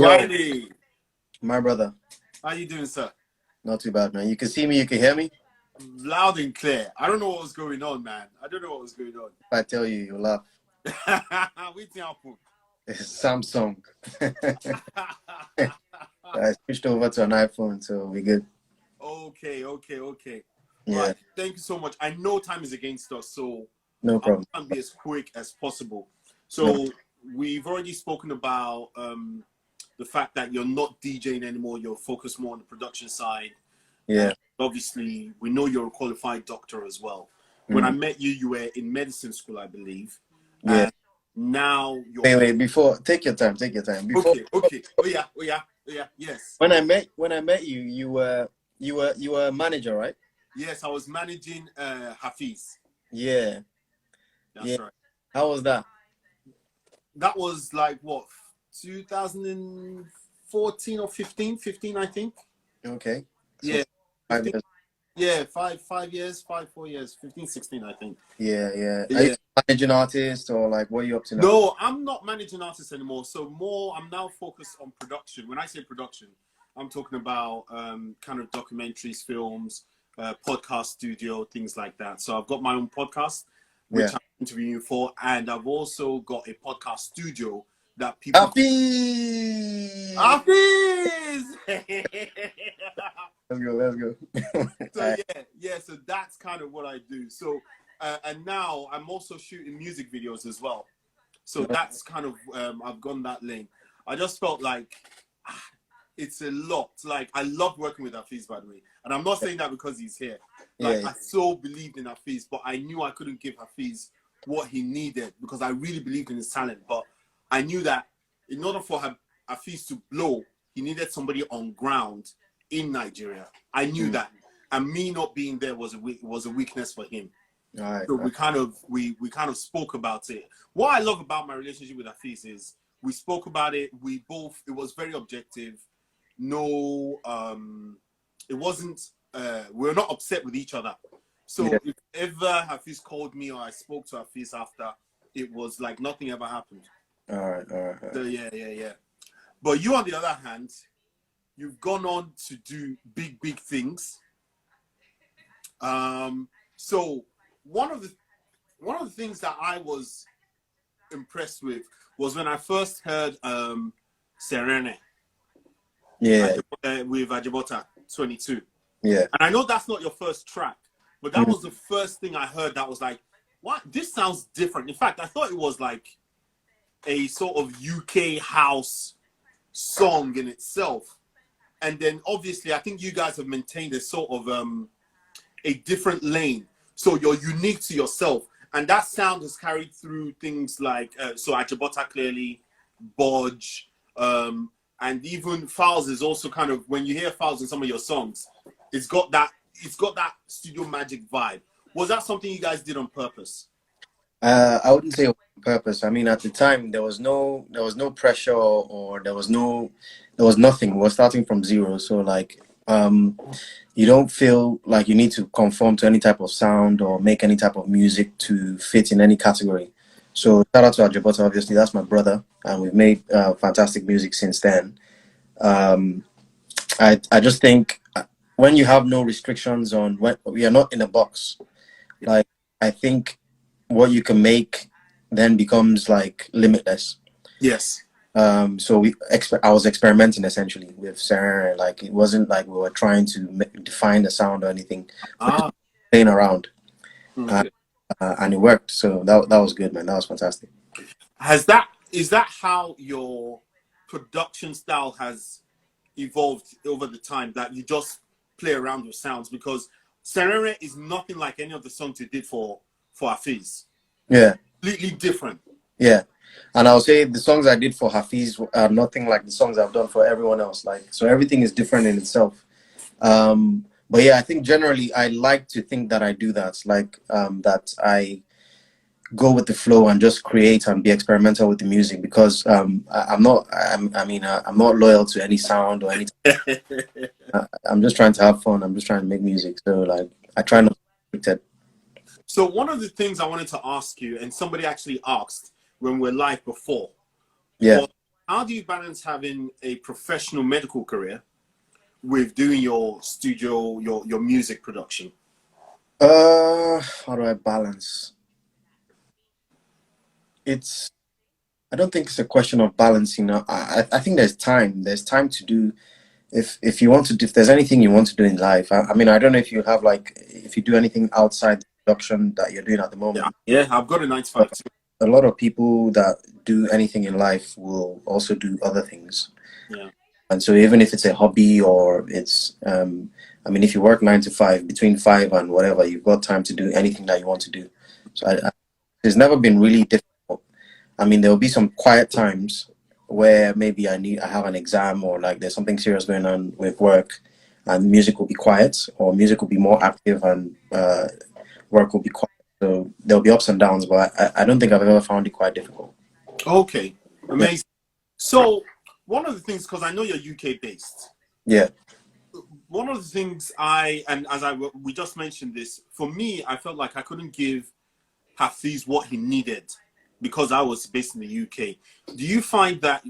Yo, Swiley, my brother. how you doing, sir? Not too bad, man. You can see me, you can hear me. Loud and clear. I don't know what was going on, man. I don't know what was going on. If I tell you, you'll laugh. Waiting happen. It's Samsung. I switched over to an iPhone, so we good. Okay. Yeah, Right. Thank you so much. I know time is against us, so no I'll problem. try and be as quick as possible. No. So we've already spoken about the fact that you're not DJing anymore. You're focused more on the production side. Yeah. Obviously, we know you're a qualified doctor as well. When I Mm. met you, you were in medicine school, I believe. Yeah. Now you're Wait. Before, take your time. Take your time. Before, okay. Oh yeah. Yes. when I met you, you were a manager, right? Yes, I was managing Hafiz. Yeah. That's Yeah. right. How was that? That was like what, 2014 or 15? 15, I think. Okay. So Yeah. 15. 5 years. Yeah, 5 years, 4 years, 15, 16, I think. Yeah. Are you Yeah. managing artist or like what are you up to now? No, I'm not managing artists anymore. So I'm now focused on production. When I say production, I'm talking about kind of documentaries, films, podcast studio, things like that. So I've got my own podcast, which Yeah. I'm interviewing for, and I've also got a podcast studio that people. Happy. Hafiz! Let's go. So yeah. So that's kind of what I do. So and now I'm also shooting music videos as well. So that's kind of I've gone that lane. I just felt like it's a lot. Like I love working with Hafiz, by the way, and I'm not saying that because he's here. Like Yeah. I so believed in Hafiz, but I knew I couldn't give Hafiz what he needed because I really believed in his talent. But I knew that in order for Hafiz to blow, he needed somebody on ground in Nigeria. I knew that, and me not being there was a weakness for him. All right. So we kind of spoke about it. What I love about my relationship with Hafiz is we spoke about it. It was very objective. No, it wasn't. We're not upset with each other. So Yeah. if ever Hafiz called me or I spoke to Hafiz after, it was like nothing ever happened. All right. So yeah. But you, on the other hand, you've gone on to do big things. So one of the things that I was impressed with was when I first heard Sarin Yeah. with Ajibota 22. Yeah. And I know that's not your first track, but that was the first thing I heard that was like, what? This sounds different. In fact, I thought it was like a sort of UK house song in itself. And then obviously, I think you guys have maintained a sort of a different lane. So you're unique to yourself. And that sound has carried through things like, so Ajibota clearly, Bodge, and even Fowls is also kind of, when you hear Fowls in some of your songs, it's got that studio magic vibe. Was that something you guys did on purpose? I wouldn't say on purpose. I mean, at the time there was no pressure or there was nothing. We were starting from zero. So like you don't feel like you need to conform to any type of sound or make any type of music to fit in any category. So shout out to Ajibota, obviously that's my brother, and we've made fantastic music since then. I just think when you have no restrictions on when we are not in a box, like I think what you can make then becomes like limitless. Yes. So I was experimenting essentially with Sarin. Like it wasn't like we were trying to define the sound or anything. Playing around, Okay. and it worked. So that was good, man. That was fantastic. Is that how your production style has evolved over the time, that you just play around with sounds? Because Serere is nothing like any of the songs you did for Hafiz. Yeah. Completely different. Yeah. And I'll say the songs I did for Hafiz are nothing like the songs I've done for everyone else. Like, so everything is different in itself. But yeah, I think generally I like to think that I do that. Like, that I go with the flow and just create and be experimental with the music, because I'm not loyal to any sound or any. I'm just trying to have fun. I'm just trying to make music. So like, I try not to be restricted. So one of the things I wanted to ask you, and somebody actually asked when we were live before, Yeah. was how do you balance having a professional medical career with doing your studio, your music production? How do I balance? It's I don't think it's a question of balancing. I think there's time. There's time to do if you want to if there's anything you want to do in life. I mean, I don't know if you have like if you do anything outside the production that you're doing at the Yeah, moment. yeah, I've got a 9 to But 5 too. a lot of people that do anything in life will also do other things. Yeah. And so even if it's a hobby or it's I mean, if you work 9 to 5, between 5 and whatever, you've got time to do anything that you want to do. So it's never been really difficult. I mean, there will be some quiet times where maybe I have an exam or like there's something serious going on with work, and music will be quiet or music will be more active and work will be quiet. So there'll be ups and downs, but I don't think I've ever found it quite difficult. Okay, Yeah, amazing. So one of the things, because I know you're UK based, yeah, one of the things and as we just mentioned this, for me, I felt like I couldn't give Hafiz what he needed because I was based in the UK. Do you find that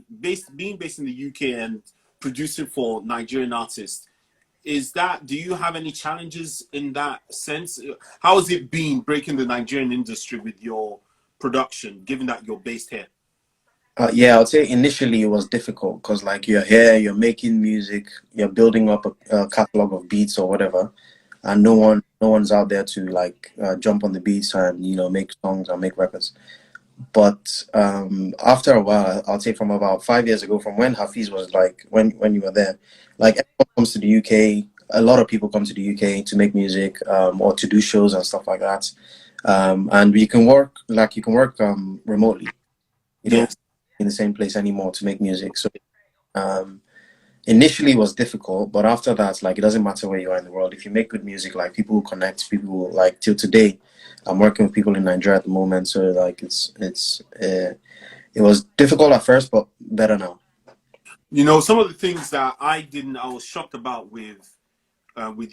being based in the UK and producing for Nigerian artists, do you have any challenges in that sense? How has it been breaking the Nigerian industry with your production, given that you're based here? yeah. I would say initially it was difficult because like you're here, you're making music, you're building up a catalog of beats or whatever, and no one's out there to like jump on the beats and make songs and make records. But after a while, I'll say from about 5 years ago, from when Hafiz was like when you were there, like everyone comes to the UK. A lot of people come to the UK to make music or to do shows and stuff like that. And you can work remotely. You don't Yes. in the same place anymore to make music. So um, initially it was difficult, but after that, like it doesn't matter where you are in the world. If you make good music, like people will connect. People will, like till today. I'm working with people in Nigeria at the moment, so like it was difficult at first, but better now. Some of the things that I was shocked about with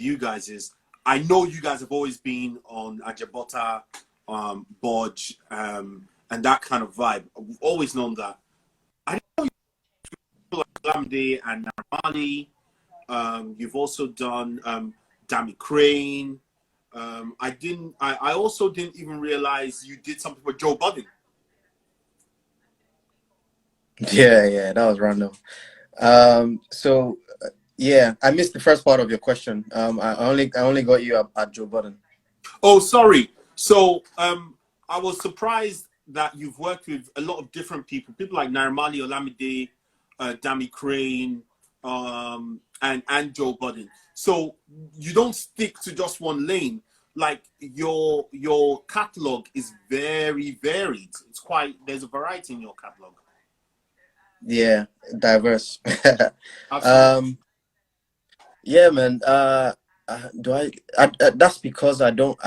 you guys is I know you guys have always been on Ajabota, Bodge, and that kind of vibe. We've always known that. I know you like Lamde and Naramali. You've also done Dammy Crane. I also didn't even realize you did something with Joe Budden. Yeah, yeah, that was random. So yeah, I missed the first part of your question. I only got you at Joe Budden. Oh, sorry. So I was surprised that you've worked with a lot of different people like Naramali Olamide, Dammy Crane, and Joe Budden. So you don't stick to just one lane. Like your catalog is very varied. There's a variety in your catalog. Yeah, diverse. Absolutely. um, yeah, man. Do that's because I don't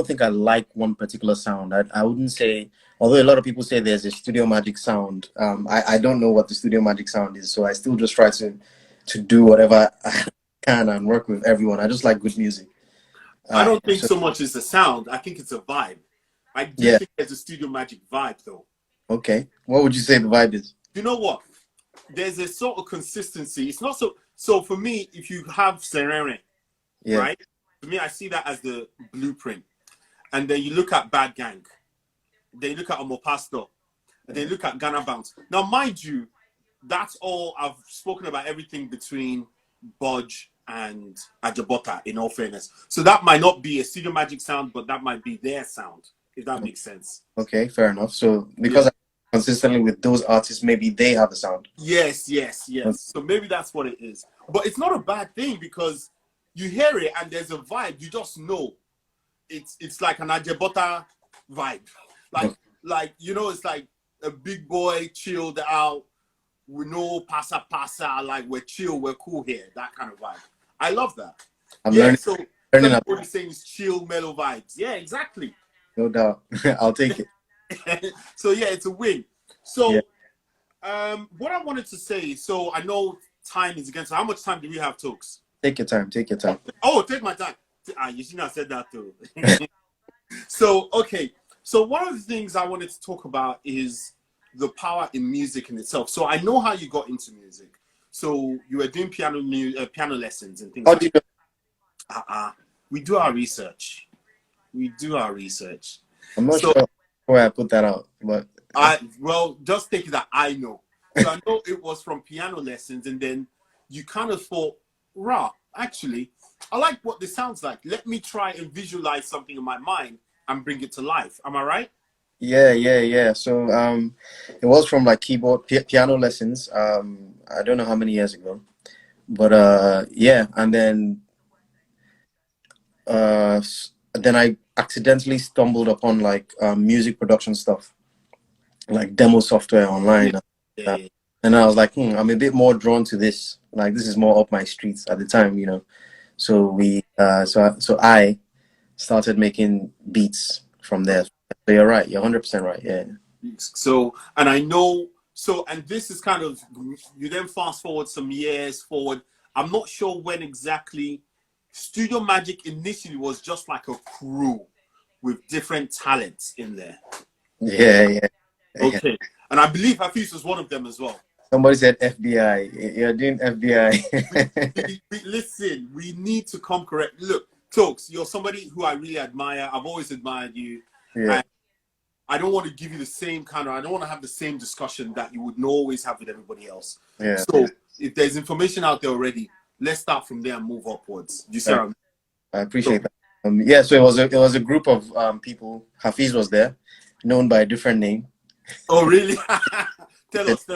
think I like one particular sound. I wouldn't say, although a lot of people say there's a Studio Magic sound. I don't know what the Studio Magic sound is, so I still just try to do whatever I can and work with everyone. I just like good music. I don't think So so much is the sound. I think it's a vibe. I do yeah, think there's a Studio Magic vibe though. okay. What would you say the vibe is? You know what? There's a sort of consistency. It's not so for me, if you have Sarin, Yeah, right? For me, I see that as the blueprint. And then you look at Bad Gang, then you look at Omo Pastor, and then you look at Ghana Bounce. Now, mind you, that's all I've spoken about everything between Budge and Ajabota, in all fairness. So that might not be a Studio Magic sound, but that might be their sound, if that makes sense. okay, fair enough. So Yeah. because I consistently with those artists, maybe they have the sound. Yes, yes, yes. So maybe that's what it is. But it's not a bad thing because you hear it and there's a vibe. You just know it's like an Ajabota vibe. Like Okay. it's like a big boy chilled out with no pasa, like we're chill, we're cool here, that kind of vibe. I love that. I'm Yeah, so learning a everybody's saying it's chill, mellow vibes. Yeah, exactly. no doubt. I'll take it. So yeah, it's a win. Yeah, So what I wanted to say, so I know time is against. How much time do we have, Toxx? take your time. Take your time. Oh, take my time. You shouldn't have said that too. So okay. So one of the things I wanted to talk about is the power in music in itself. So I know how you got into music. So you were doing piano lessons and things How like do you that. We do our research. We do our research. I'm not So sure where I put that out, but well, just take it that I know. So I know it was from piano lessons, and then you kind of thought, rah, actually, I like what this sounds like. Let me try and visualize something in my mind and bring it to life. Am I right? yeah. So it was from like keyboard piano lessons. I don't know how many years ago, but yeah, and then I accidentally stumbled upon like music production stuff, like demo software Yeah. online. Yeah, yeah. And I was like, I'm a bit more drawn to this. Like this is more up my streets at the time, you know. So I started making beats from there. So you're right. You're 100% right. Yeah. So, and I know, so, and this is kind of, you then fast forward some years forward. I'm not sure when exactly. Studio Magic initially was just like a crew with different talents in there. Yeah. Okay. And I believe Hafiz was one of them as well. Somebody said FBI. You're doing FBI. Listen, we need to come correct. Look, Toxx, you're somebody who I really admire. I've always admired you. Yeah. And I don't want to give you the same kind of, I don't want to have the same discussion that you would always have with everybody else. Yeah. So if there's information out there already, let's start from there and move upwards. Do you see what I mean? I appreciate that. Yeah, so it was a group of people. Hafiz was there, known by a different name. Oh, really? Tell us.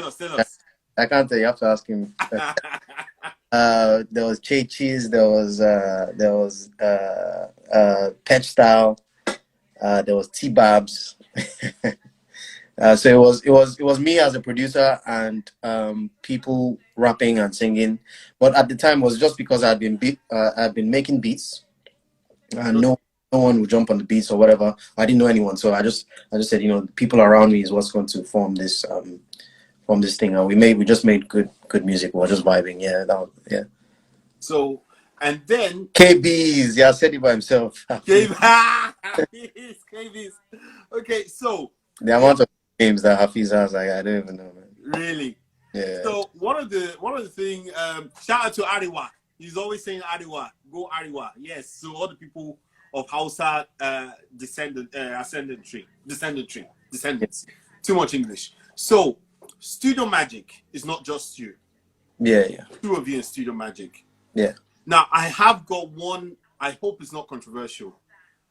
I can't tell you. You have to ask him. There was Che Cheese. There was Pet Style. There was T Babs. So it was me as a producer and people rapping and singing. But at the time, it was just because I'd been making beats, and no one would jump on the beats or whatever. I didn't know anyone, so I just said, people around me is what's going to form this thing, and we just made good music. We were just vibing. Yeah. So, and then KBs, yeah, said it by himself. KBs. Okay, so The amount of games that Hafiz has, like, I don't even know, man. really, Yeah. so one of the thing, shout out to Ariwa. He's always saying Ariwa, go Ariwa. Yes, so all the people of Hausa descendants. Too much English. So Studio Magic is not just you. Yeah. Two of you in Studio Magic. Yeah. Now I have got one. I hope it's not controversial.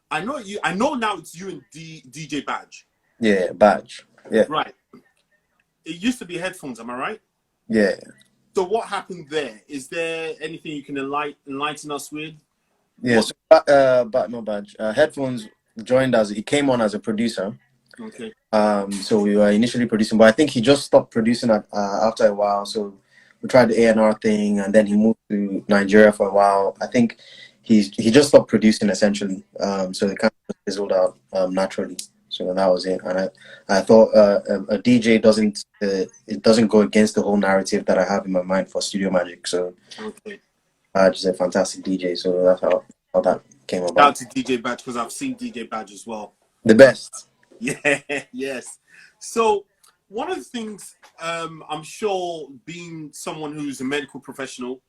I know now it's you and DJ Badge. Yeah, Badge. Yeah. Right. It used to be headphones. Am I right? Yeah. So what happened there? Is there anything you can enlighten us with? Yeah. So, no Badge. Headphones joined he came on as a producer. Okay. So we were initially producing, but I think he just stopped producing after a while. So we tried the A&R thing, and then he moved to Nigeria for a while. I think he just stopped producing essentially. So it kind of fizzled out naturally. So that was it. And I thought a DJ doesn't go against the whole narrative that I have in my mind for Studio Magic. So okay. Just a fantastic DJ. So that's how that came about. Shout out to DJ Badge, because I've seen DJ Badge as well. The best. Yeah, yes. So one of the things, I'm sure, being someone who's a medical professional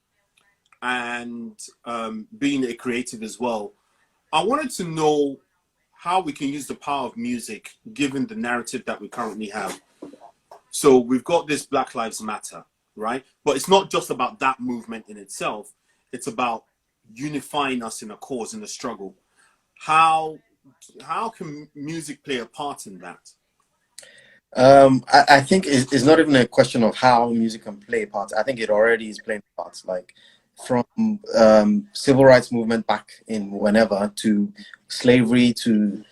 and being a creative as well, I wanted to know how we can use the power of music given the narrative that we currently have. So we've got this Black Lives Matter, right? But it's not just about that movement in itself. It's about unifying us in a cause, in a struggle. How can music play a part in that? I think it's not even a question of how music can play a part. I think it already is playing parts, like from civil rights movement back in whenever to slavery to,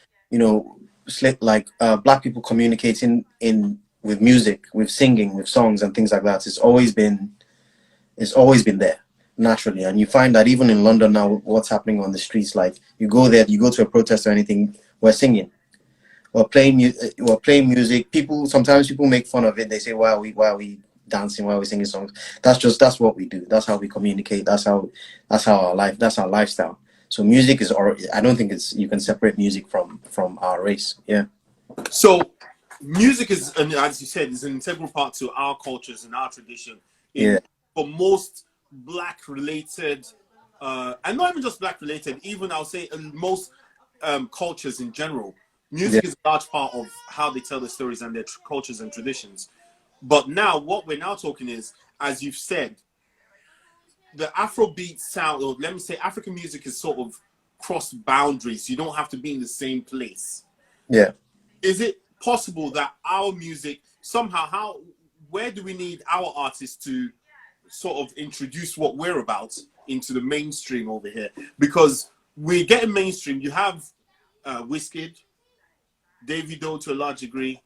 black people communicating with music, with singing, with songs and things like that. It's always been there naturally. And you find that even in London now, what's happening on the streets, like you go there, you go to a protest or anything, we're singing. We're playing music. Sometimes people make fun of it. They say, why are we dancing? Why are we singing songs? That's what we do. That's how we communicate. That's our lifestyle. So music is, I don't think you can separate music from our race. Yeah. So music is, and as you said, is an integral part to our cultures and our tradition. Yeah, In for most black related, and not even just black related, even I'll say most cultures in general, yeah. music is a large part of how they tell their stories and their cultures and traditions. But now, what we're now talking is, as you've said, the Afrobeat sound, or let me say, African music is sort of cross boundaries. You don't have to be in the same place. Yeah. Is it possible that our music somehow, where do we need our artists to sort of introduce what we're about into the mainstream over here? Because we're getting mainstream. You have Wizkid, Davido to a large degree,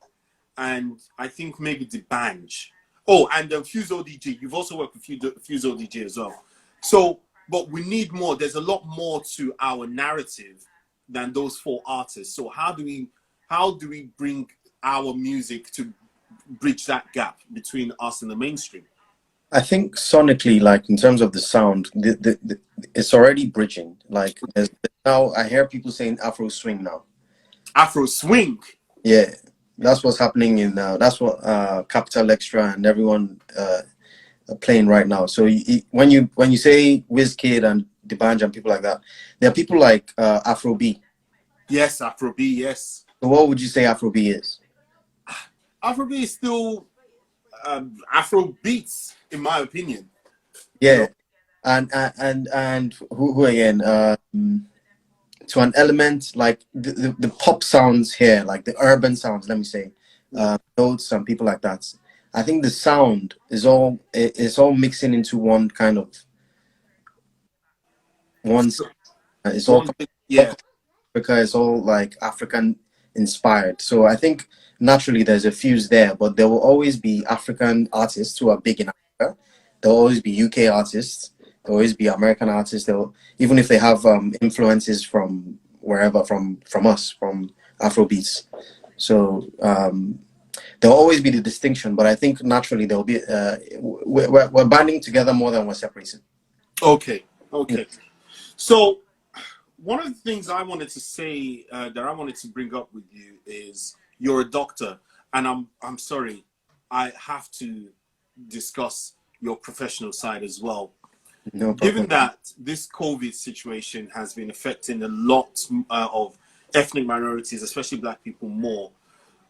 and I think maybe the Banj. Oh, and Fuse ODG. You've also worked with Fuse ODG as well. So, but we need more. There's a lot more to our narrative than those four artists. So how do we bring our music to bridge that gap between us and the mainstream? I think sonically, like in terms of the sound, it's already bridging. Like now, I hear people saying Afro swing now. Afro swing. Yeah, that's what's happening in. That's what Capital Extra and everyone are playing right now. So when you say Wizkid and D'banj and people like that, there are people like Afro B. Yes, Afro B. Yes, So what would you say Afro B is? Afro B is still Afro beats, in my opinion. You Yeah, know, and who again? To an element like the pop sounds here, like the urban sounds, let me say, yeah. notes and people like that. I think the sound is all mixing into one kind of one. So, It's all one thing, all yeah. Africa. It's all like African inspired. So I think naturally there's a fuse there, but there will always be African artists who are big in Africa. There'll always be UK artists. There'll always be American artists. They'll even if they have influences from wherever, from us, from Afrobeats. So there'll always be the distinction, but I think naturally there'll be we're banding together more than we're separating. Okay, Yeah. okay. So one of the things I wanted to say that I wanted to bring up with you is you're a doctor, and I'm sorry, I have to discuss your professional side as well. No Given problem. that this COVID situation has been affecting a lot of ethnic minorities, especially Black people, more,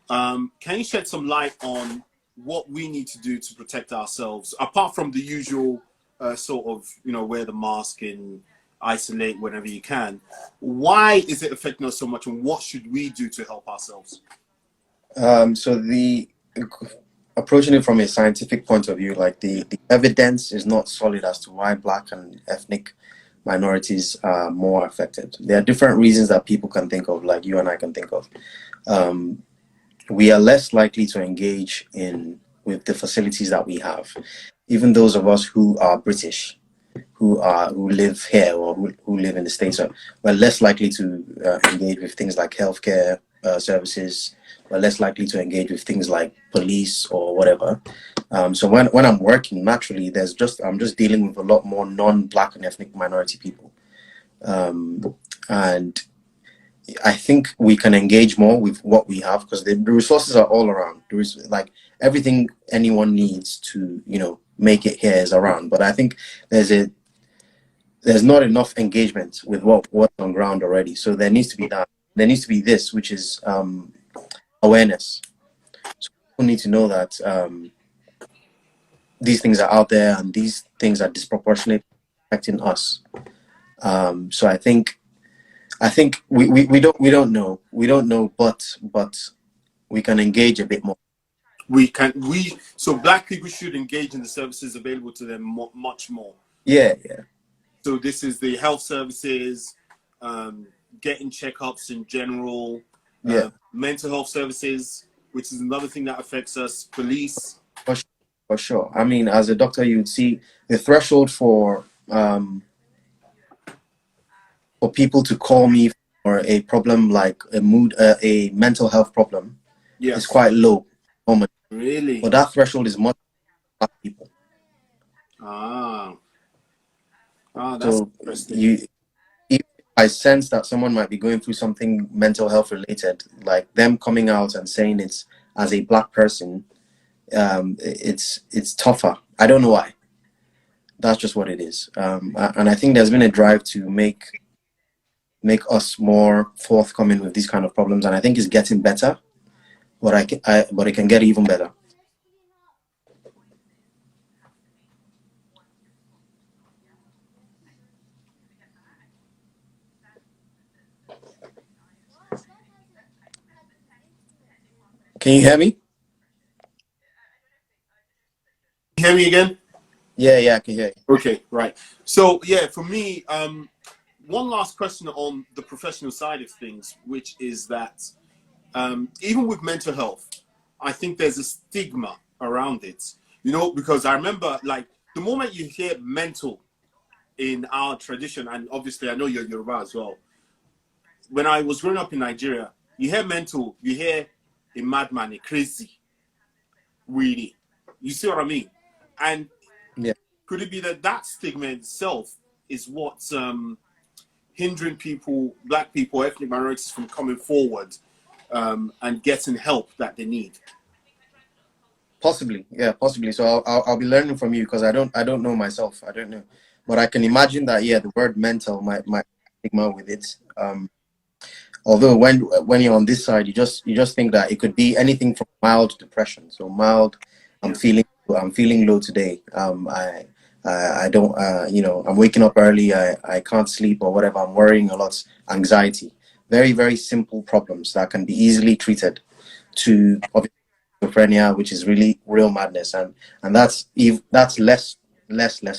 can you shed some light on what we need to do to protect ourselves, apart from the usual sort of, wear the mask and isolate whenever you can? Why is it affecting us so much, and what should we do to help ourselves? So the approaching it from a scientific point of view, like the evidence is not solid as to why Black and ethnic minorities are more affected. There are different reasons that people can think of, like you and I can think of. Um, we are less likely to engage in with the facilities that we have. Even those of us who are British, who live here or who live in the States, we're less likely to engage with things like healthcare services. We're less likely to engage with things like police or whatever. So when I'm working, naturally, I'm just dealing with a lot more non-Black and ethnic minority people, and I think we can engage more with what we have because the resources are all around. There is like everything anyone needs to make it here is around. But I think there's not enough engagement with what's on ground already. So there needs to be that. There needs to be this, which is awareness. So people need to know that these things are out there and these things are disproportionately affecting us. So I think we don't know, but we can engage a bit more. So Black people should engage in the services available to them much more. Yeah, yeah, So this is the health services, um, getting checkups in general, yeah. mental health services, which is another thing that affects us. Police. For sure, for sure. I mean, as a doctor, you would see the threshold for people to call me for a problem like a mental health problem is Yes. quite low normally. Really? But that threshold is much for Black people. Ah. Ah, that's So interesting. you, if I sense that someone might be going through something mental health related, like them coming out and saying it's as a Black person, it's tougher. I don't know why. That's just what it is. And I think there's been a drive to make us more forthcoming with these kind of problems, and I think it's getting better. But but it can get even better. Can you hear me? Hear me again? Yeah, I can hear you. Okay, right. So yeah, for me, one last question on the professional side of things, which is that even with mental health, I think there's a stigma around it. You know, because I remember like the moment you hear mental in our tradition, and obviously I know you're Yoruba as well. When I was growing up in Nigeria, you hear mental, you hear a madman, a crazy, really. You see what I mean? And Yeah, could it be that that stigma itself is what's hindering people, Black people, ethnic minorities from coming forward and getting help that they need? possibly. Yeah, possibly. So I'll be learning from you because I don't know myself. I don't know, but I can imagine that. Yeah, the word mental might stigma with it. Although when you're on this side, you just think that it could be anything from mild depression. So mild, I'm Yeah. feeling I'm feeling low today. I don't I'm waking up early. I can't sleep or whatever. I'm worrying a lot. Anxiety. Very very simple problems that can be easily treated. To obviously schizophrenia, which is really real madness, and that's less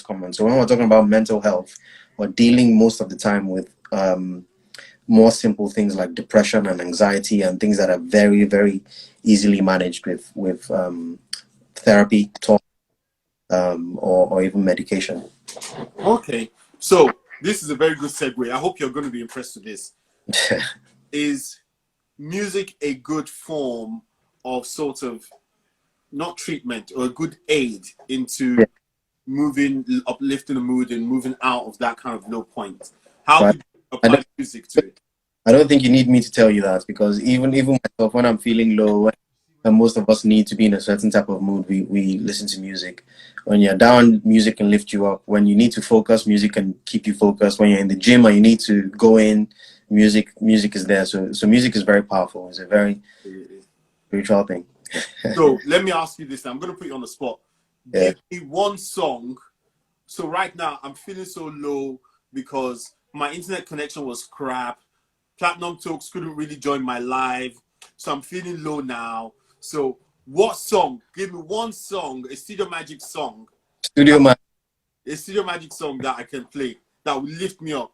common. So when we're talking about mental health, we're dealing most of the time with more simple things like depression and anxiety and things that are very very easily managed with therapy, talk, or even medication. Okay. So this is a very good segue. I hope you're going to be impressed with this. Is music a good form of sort of not treatment or a good aid into Yeah. moving, uplifting the mood and moving out of that kind of low point? How So would you I apply don't music to it? I don't think you need me to tell you that, because even myself, when I'm feeling low, and most of us need to be in a certain type of mood, we listen to music. When you're down, music can lift you up. When you need to focus, music can keep you focused. When you're in the gym and you need to go in, music is there. So music is very powerful. It's a very spiritual thing. So let me ask you this. I'm going to put you on the spot. Yeah. Give me one song. So right now I'm feeling so low because my internet connection was crap. Platinum Toxx couldn't really join my live. So I'm feeling low now. So what song? Give me one song, a Studio Magic song. Studio man, A Studio Magic song that I can play that will lift me up.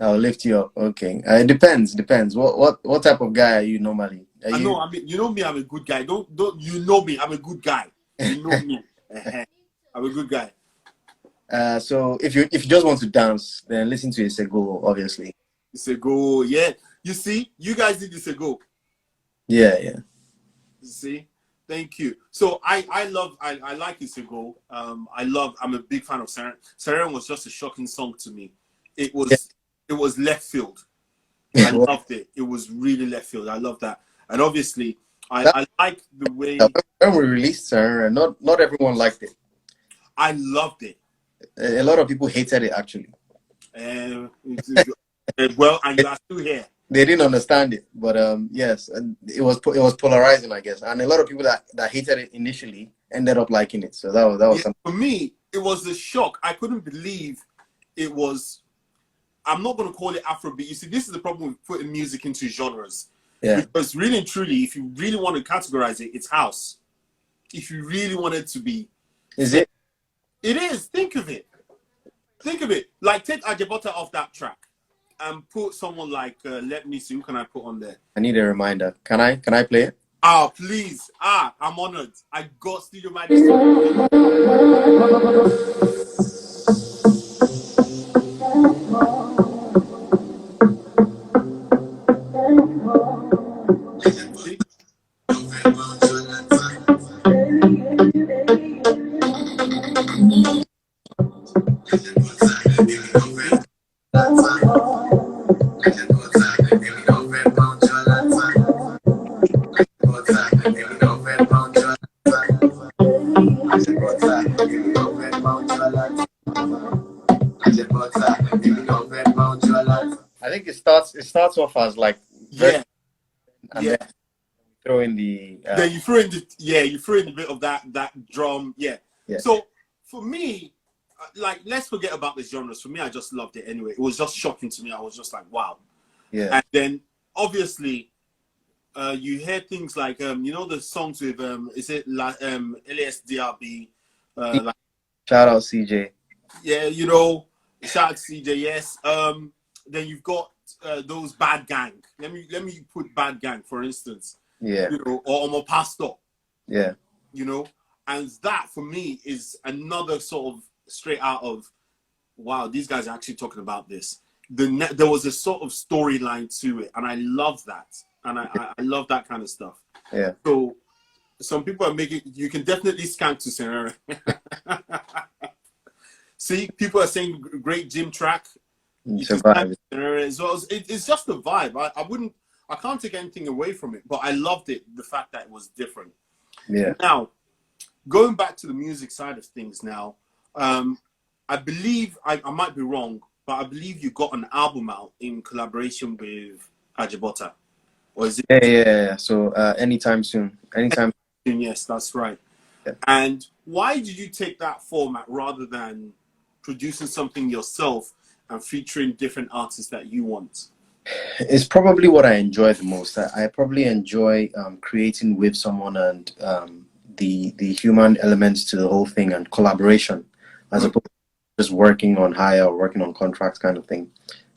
I'll lift you up. Okay. It depends. What type of guy are you normally? Are I know, you? I mean, you know me, I'm a good guy. Don't you know me? I'm a good guy. You know me. I'm a good guy. So if you just want to dance, then listen to Isego, obviously. It's a go. Yeah. You see, you guys did this a go. Yeah. You see? Thank you. So I like this a go. I'm a big fan of Sarin. Sarin was just a shocking song to me. It Yeah. was it was left field. I Well, loved it. It was really left field. I love that. And obviously that, I like the way when we released her, not everyone liked it. I loved it. A lot of people hated it actually. And well, and you are still here. They didn't understand it, but yes, and it was polarizing, I guess. And a lot of people that hated it initially ended up liking it. So that was Yeah, something. for me, it was a shock. I couldn't believe it was. I'm not going to call it Afrobeat. You see, this is the problem with putting music into genres. Yeah. Because really and truly, if you really want to categorize it, it's house. If you really want it to be, Is it? it is. Think of it. Think of it. Like take Ajabota off that track and put someone like, let me see, who can I put on there? I need a reminder. Can I play it? Ah, please. Ah, I'm honored. I got Studio Magic. See? starts off as like very, Yeah, and yeah. then throw in the Then you throw in the you throw in a bit of that drum. Yeah. yeah, So for me, like let's forget about the genres. For me, I just loved it anyway. It was just shocking to me. I was just like, wow. yeah. And then obviously, you hear things like you know the songs with is it like LASDRB, like Shout out CJ. yeah, you know, shout out to CJ. Yes. Then you've got those Bad Gang. Let me put Bad Gang for instance. Yeah, You know, or Omo Pastor. yeah, You know, and that for me is another sort of straight out of wow, these guys are actually talking about this. There was a sort of storyline to it, and I love that, and I love that kind of stuff. yeah. So some people are making you can definitely skank to Sarin. See, people are saying great gym track. You can skank Survive. to Sarin as well. It's just a vibe. I can't take anything away from it, but I loved it. The fact that it was different. Yeah. Now, going back to the music side of things now, I believe, I might be wrong, but I believe you got an album out in collaboration with Ajibota. Or is it? Yeah, yeah, yeah. So anytime soon. Anytime. Yes, that's right. Yeah. And why did you take that format rather than producing something yourself and featuring different artists that you want? It's probably what I enjoy the most. I probably enjoy creating with someone and the human elements to the whole thing and collaboration, as opposed to just working on hire or working on contracts kind of thing,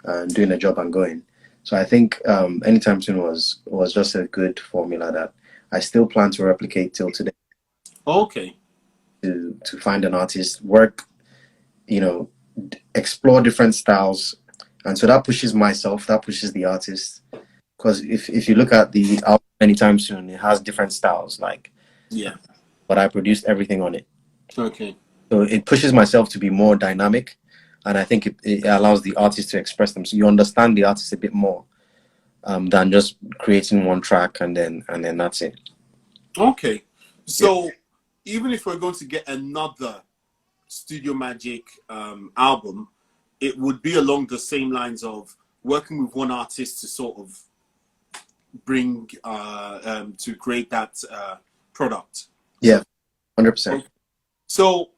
and doing a job and going. So I think anytime soon was just a good formula that I still plan to replicate till today. Okay. To find an artist, work, explore different styles, and so that pushes myself, that pushes the artist. Because if you look at the album anytime soon, it has different styles, like, Yeah. but I produced everything on it. Okay. So it pushes myself to be more dynamic, and I think it allows the artist to express them. So you understand the artist a bit more than just creating one track and then that's it. Okay. So even if we're going to get another Studio Magic album, it would be along the same lines of working with one artist to sort of bring to create that product. Yeah, 100%. So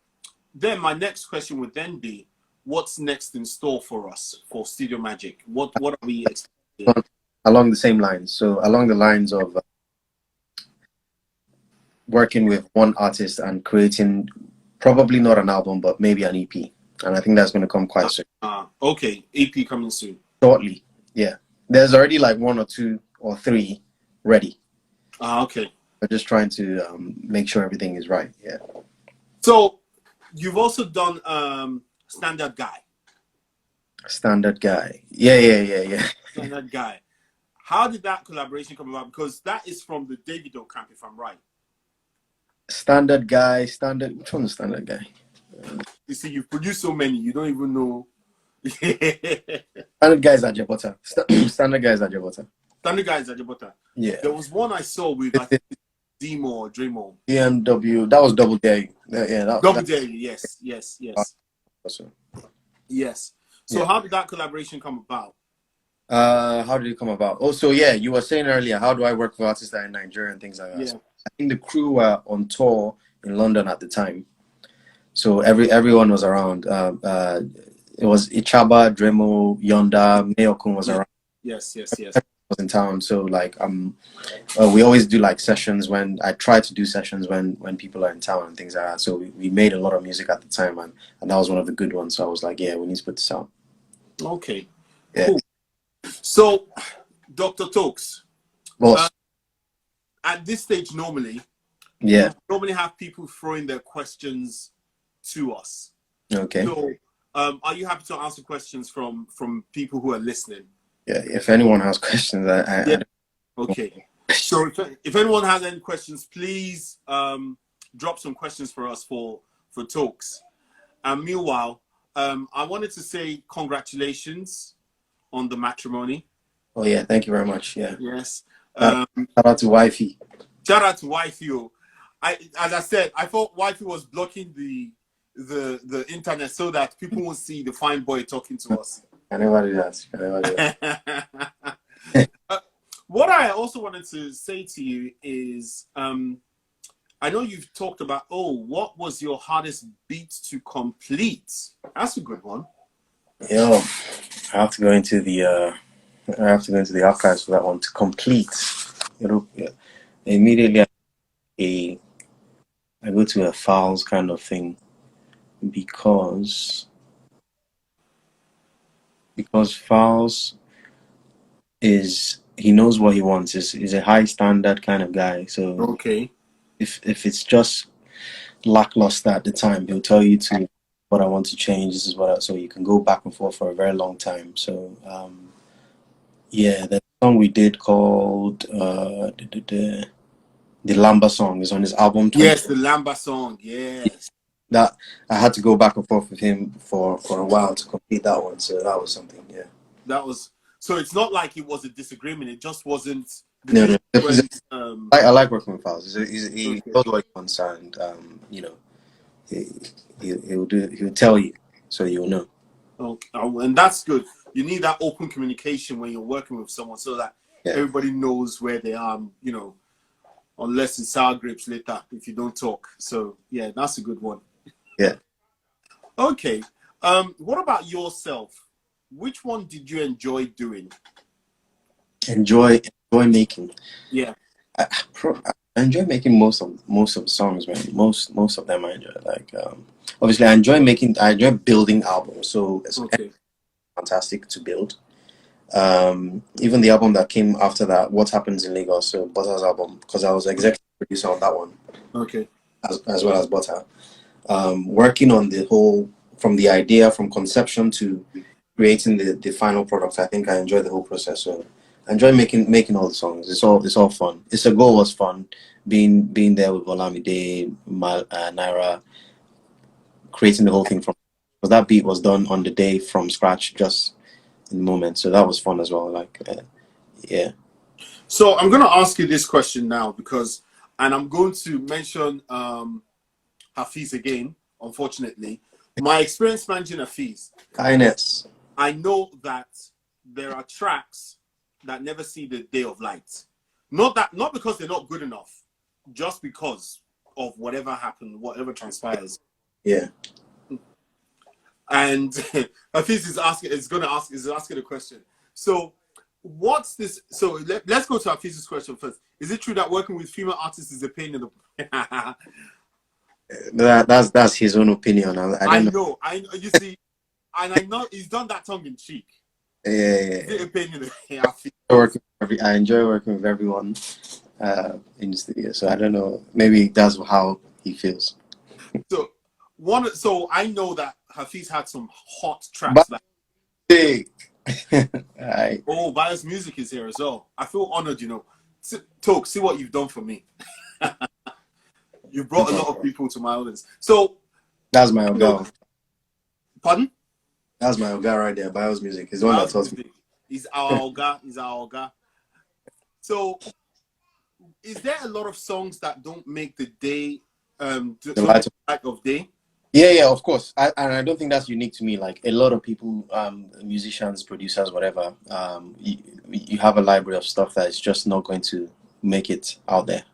then my next question would then be, what's next in store for us for Studio Magic? What are we expecting? Along the same lines. So along the lines of working with one artist and creating probably not an album, but maybe an EP. And I think that's going to come quite soon. Okay, EP coming soon. Shortly, yeah. There's already like 1 or 2 or 3 ready. Okay. We're just trying to make sure everything is right, yeah. So you've also done Standard Guy. Standard Guy. Yeah. Standard Guy. How did that collaboration come about? Because that is from the Davido camp, if I'm right. Standard Guy, which one is Standard Guy? You see, you've produced so many, you don't even know. Standard Guy is Ajibota. Standard Guy is Ajibota. Standard Guy is Ajibota. Yeah. There was one I saw with, I think, Demo or Dremo. BMW, that was Double Dare. Yeah, Double Dare, yes. Awesome. Yes. So how did that collaboration come about? How did it come about? Also, yeah, you were saying earlier, how do I work with artists that are in Nigeria and things like that? Yeah. So I think the crew were on tour in London at the time. So everyone was around. It was Ichaba, Dremo, Yonda, Mayokun was around. Yes. Was in town. So like we always do like sessions when I try to do sessions when people are in town and things like that. So we made a lot of music at the time and that was one of the good ones. So I was like, yeah, we need to put this out. Okay. Yeah. Cool. So Dr. Toxx. Well, at this stage normally we have people throwing their questions to us. Okay. So are you happy to answer questions from people who are listening? Yeah, if anyone has questions, I okay. So if anyone has any questions, please drop some questions for us for Toxx. And meanwhile, I wanted to say congratulations on the matrimony. Oh yeah, thank you very much. Yeah. Yes. Shout out to Wifey. Shout out to Wifey. As I said, I thought Wifey was blocking the internet so that people won't see the fine boy talking to us. I never do that. I never do Uh, what I also wanted to say to you is, I know you've talked about, oh, what was your hardest beat to complete? That's a good one. that. Yo, I have to go into the I have to go into the archives for that one to complete. You know, yeah. Immediately a I go to a files kind of thing because files is he knows what he wants. Is a high standard kind of guy. So Okay. if it's just lackluster at the time, he'll tell you to what I want to change. This is so you can go back and forth for a very long time. So yeah, the song we did called the Lamba song is on his album 20. Yes, the Lamba song. Yes. That I had to go back and forth with him for a while to complete that one. So that was something. Yeah. That was, so it's not like it was a disagreement. It just wasn't, the No, beat no. went, I like working with Files. He okay. knows what he wants, and you know, he he'll tell you, so you'll know. Okay. And that's good. You need that open communication when you're working with someone so that Yeah, everybody knows where they are, you know, unless it's sour grapes later if you don't talk. So yeah, that's a good one. yeah. Okay. What about yourself? Which one did you enjoy doing? Enjoy making. Yeah. I enjoy making most of the songs, man. Most of them I enjoy. Like obviously, I enjoy building albums. So it's Okay. fantastic to build. Even the album that came after that, What Happens in Lagos, so Butter's album, because I was executive producer on that one, Okay. as well as Butter. Working on the whole, from the idea, from conception to creating the final product. I think I enjoy the whole process. So I enjoy making all the songs. It's all fun. It's a goal was fun. Being there with Olamide, Naira, creating the whole thing from, because that beat was done on the day from scratch, just in the moment. So that was fun as well. Like yeah. So I'm going to ask you this question now because, and I'm going to mention Hafiz again, unfortunately. My experience managing Hafiz, Kindness. I know that there are tracks that never see the day of light. Not because they're not good enough, just because of whatever happened, whatever transpires. Yeah. And Hafiz is asking a question. So what's this? So let's go to Hafiz's question first. Is it true that working with female artists is a pain in the That's his own opinion. I don't know. I know, you see, and I know he's done that tongue in cheek. Yeah, Is yeah, it a pain in the I enjoy working with everyone in the studio. So I don't know. Maybe that's how he feels. So I know that Hafiz had some hot But tracks like, hey, I, oh, Bios Music is here as well. I feel honored, you know. Toxx, see what you've done for me. You brought a lot of people to my audience. So, that's my you know, Oga. pardon? That's my Oga right there. Bios music. He's the one that Bios taught me. Music. He's our Oga. He's our Oga. So, is there a lot of songs that don't make the day, The don't make light. the light of day? Yeah, yeah, of course. And I don't think that's unique to me. Like a lot of people, musicians, producers, whatever, you have a library of stuff that is just not going to make it out there.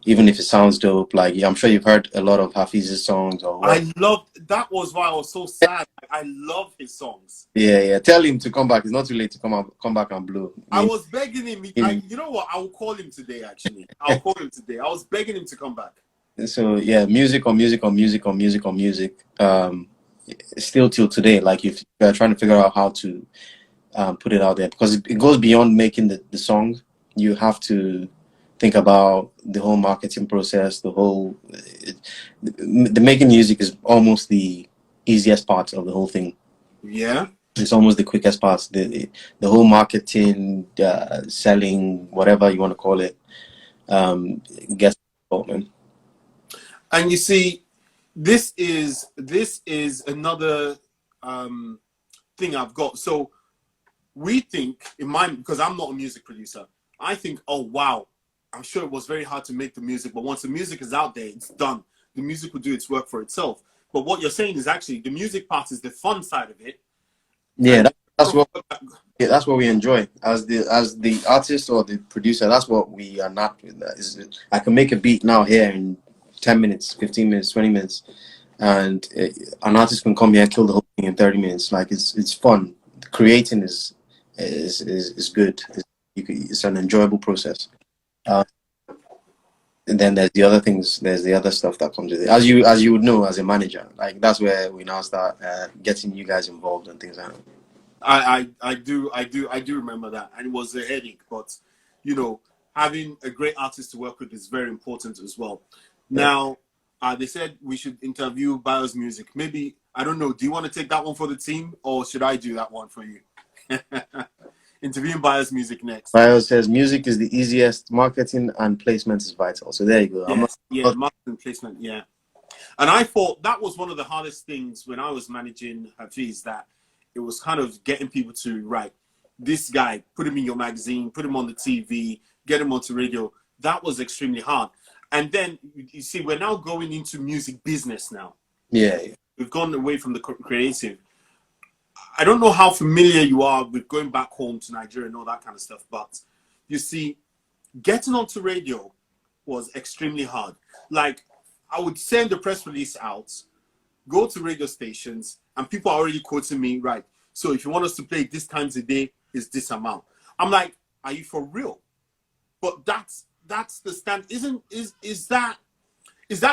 Even if it sounds dope, like I'm sure you've heard a lot of Hafiz's songs or whoever. I loved that. Was why I was so sad. I love his songs. Yeah, yeah. Tell him to come back. It's not too late to come back and blow. I was begging him. You know what? I will call him today. Actually, I'll call him today. I was begging him to come back. So yeah, music on music on music on music on music. Still till today, like if you're trying to figure out how to put it out there, because it goes beyond making the song. You have to think about the whole marketing process, the making music is almost the easiest part of the whole thing. Yeah. It's almost the quickest part. The whole marketing, selling, whatever you want to call it, gets involved, man. And you see, this is another thing I've got. So we think in mind, because I'm not a music producer, I think, oh wow, I'm sure it was very hard to make the music, but once the music is out there, it's done. The music will do its work for itself. But what you're saying is actually the music part is the fun side of it. Yeah, And that's what yeah, that's what we enjoy as the artist or the producer. That's what we are not with. That is, I can make a beat now here in 10 minutes, 15 minutes, 20 minutes, and an artist can come here kill the whole thing in 30 minutes. Like it's fun. Creating is good. It's an enjoyable process. Uh, and then there's the other things. There's the other stuff that comes with it. As you would know as a manager, like that's where we now start getting you guys involved and things like that. I do remember that, and it was a headache. But you know, having a great artist to work with is very important as well. Yeah. Now, they said we should interview Bio's music. Maybe I don't know. Do you want to take that one for the team, or should I do that one for you? Interviewing Bio's music next. Bio says music is the easiest. Marketing and placement is vital. So there you go. I'm not. Yes, yeah, marketing placement, yeah. And I thought that was one of the hardest things when I was managing Hafiz, that it was kind of getting people to, right, this guy, put him in your magazine, put him on the TV, get him onto radio. That was extremely hard. And then, you see, we're now going into music business now. Yeah. We've gone away from the creative. I don't know how familiar you are with going back home to Nigeria and all that kind of stuff, but you see, getting onto radio was extremely hard. Like, I would send a press release out, go to radio stations, and people are already quoting me, right, so if you want us to play this times a day, is this amount. I'm like, are you for real? But that's the stand. Is that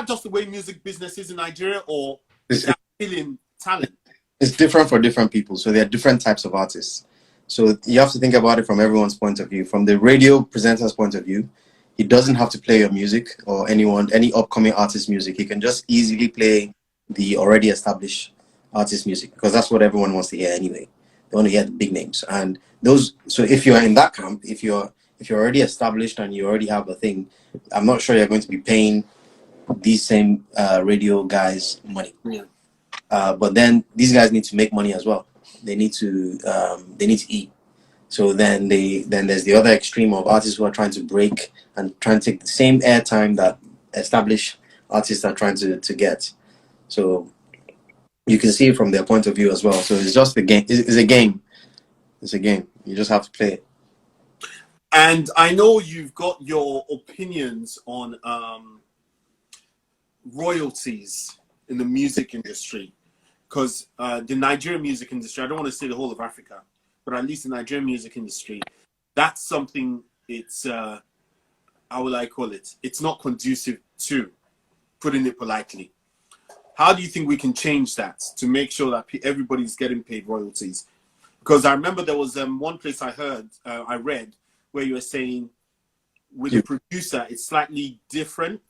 just the way music business is in Nigeria, or is that feeling talent? It's different for different people. So there are different types of artists. So you have to think about it from everyone's point of view. From the radio presenter's point of view, he doesn't have to play your music or any upcoming artist music. He can just easily play the already established artist music, because that's what everyone wants to hear anyway. They want to hear the big names. And those, so if you're in that camp, if you're already established and you already have a thing, I'm not sure you're going to be paying these same radio guys money. Yeah. But then these guys need to make money as well. They need to eat. So then there's the other extreme of artists who are trying to break and trying to take the same airtime that established artists are trying to get. So you can see it from their point of view as well. So it's just a game. It's a game. It's a game. You just have to play it. And I know you've got your opinions on royalties in the music industry, because the Nigerian music industry, I don't want to say the whole of Africa, but at least the Nigerian music industry, that's something, it's, how will I call it? It's not conducive to, putting it politely. How do you think we can change that to make sure that everybody's getting paid royalties? Because I remember there was one place I read, where you were saying with a producer, it's slightly different,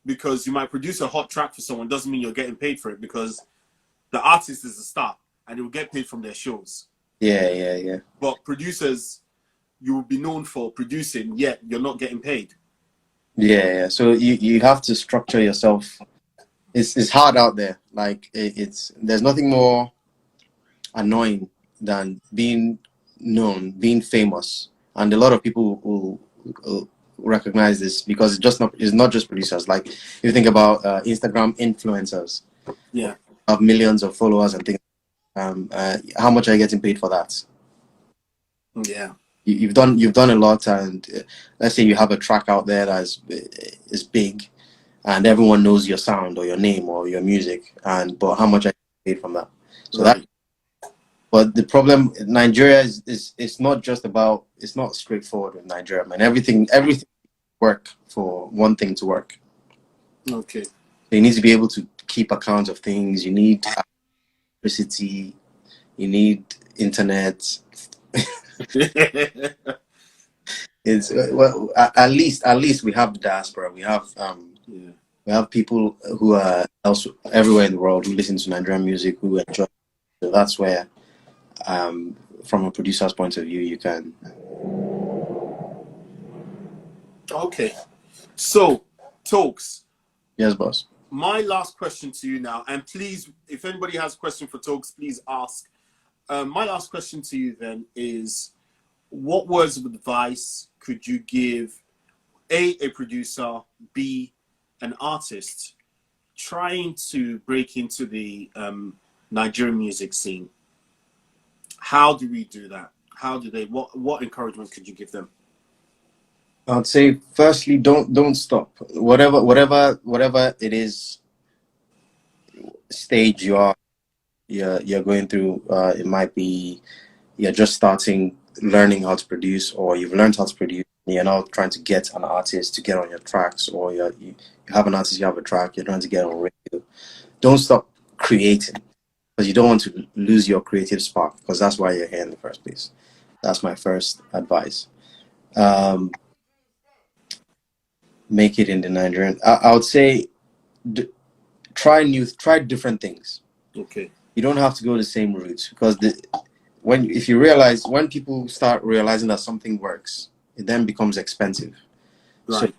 because you might produce a hot track for someone, doesn't mean you're getting paid for it, because the artist is a star and they will get paid from their shows. Yeah. But producers, you will be known for producing, yet you're not getting paid. Yeah. So you have to structure yourself. It's hard out there. Like there's nothing more annoying than being known, being famous, and a lot of people will recognize this, because it's not just producers. Like if you think about Instagram influencers, Yeah, have millions of followers and things. How much are you getting paid for that? yeah, You've done a lot, and let's say you have a track out there that is big, and everyone knows your sound or your name or your music, but how much are you paid from that? So right. But the problem in Nigeria is it's not just about, it's not straightforward with Nigeria, man. Everything work for one thing to work. Okay. You need to be able to keep account of things. You need electricity. You need internet. It's well, at least we have the diaspora. We have Yeah. we have people who are everywhere in the world who listen to Nigerian music, who enjoy. So that's where, from a producer's point of view, you can. Okay. So, Toxx, Yes, boss. my last question to you now, and please, if anybody has a question for Toxx, please ask. My last question to you then is, what words of advice could you give a producer, B, an artist trying to break into the Nigerian music scene? How do we do that? How do they? What encouragement could you give them? I'd say firstly, don't stop. Whatever it is stage you're going through. It might be you're just starting learning how to produce, or you've learned how to produce. And you're now trying to get an artist to get on your tracks, or you have an artist, you have a track, you're trying to get on radio. Don't stop creating, because you don't want to lose your creative spark, because that's why you're here in the first place. That's my first advice. Um, make it in the Nigerian. I would say try different things. Okay. You don't have to go the same route, because if you realize, when people start realizing that something works, it then becomes expensive. Right.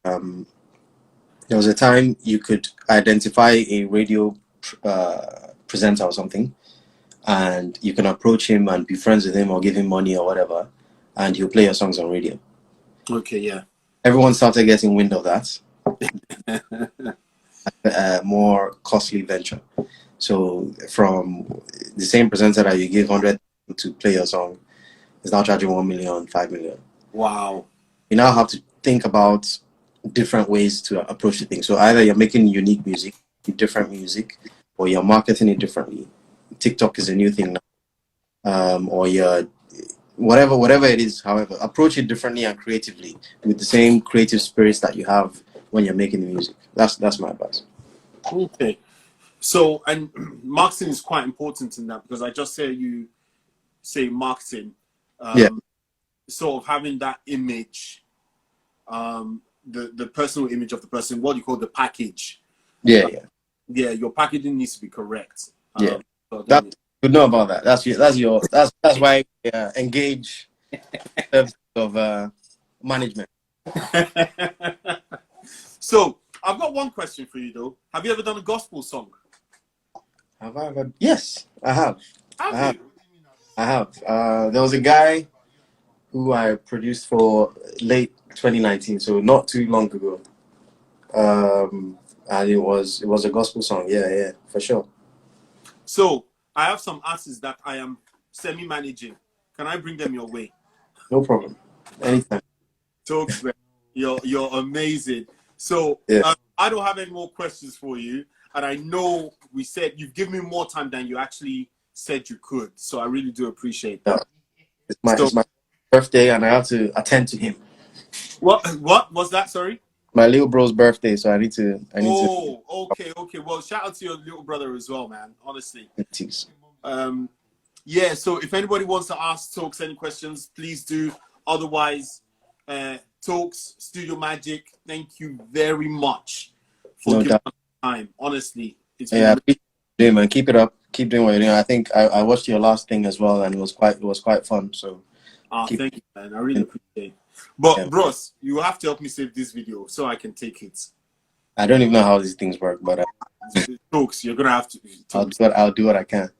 So there was a time you could identify a radio presenter or something, and you can approach him and be friends with him or give him money or whatever, and he'll play your songs on radio. Okay. Yeah. Everyone started getting wind of that. More costly venture. So from the same presenter that you give 100 to play your song is now charging 1 million, 5 million. Wow. You now have to think about different ways to approach the thing. So either you're making unique music, different music, or you're marketing it differently. TikTok is a new thing now. Or you're whatever it is, however, approach it differently and creatively with the same creative spirits that you have when you're making the music. That's my advice. Okay. So, and marketing is quite important in that, because I just hear you say marketing, Yeah. sort of having that image, the personal image of the person, what you call the package. Yeah. Yeah, your packaging needs to be correct. Yeah. So That's good know about that. That's why we engage terms of management. So I've got one question for you though. Have you ever done a gospel song? Have I ever? Yes, I have. Have you? I have. There was a guy who I produced for late 2019, so not too long ago. And it was a gospel song. Yeah, for sure. So I have some artists that I am semi-managing. Can I bring them your way? No problem. Anytime. Toxx, you're amazing. So Yeah. I don't have any more questions for you, and I know we said you've given me more time than you actually said you could. So I really do appreciate that. Yeah. It's my birthday, and I have to attend to him. What was that? Sorry. My little bro's birthday, so I need to. Oh, okay. Well, shout out to your little brother as well, man. Honestly. Yeah. So if anybody wants to ask Toxx any questions, please do. Otherwise, Toxx Studio Magic, thank you very much for giving us time. Honestly, it's been man. Keep it up. Keep doing what you're doing. I think I watched your last thing as well, and it was quite fun. So thank you, man. I really appreciate it. But bros, you have to help me save this video so I can take it. I don't even know how these things work, but Toxx, you're gonna have to. I'll do what I can.